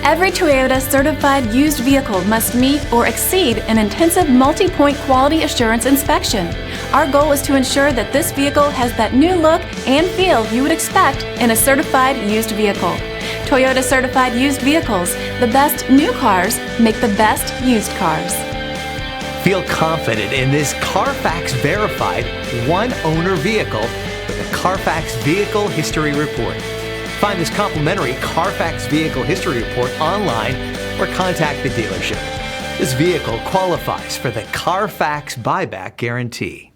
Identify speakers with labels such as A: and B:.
A: Every Toyota certified used vehicle must meet or exceed an intensive multi-point quality assurance inspection. Our goal is to ensure that this vehicle has that new look and feel you would expect in a certified used vehicle. Toyota certified used vehicles, the best new cars make the best used cars.
B: Feel confident in this Carfax verified one-owner vehicle with a Carfax Vehicle History Report. Find this complimentary Carfax Vehicle History Report online or contact the dealership. This vehicle qualifies for the Carfax Buyback Guarantee.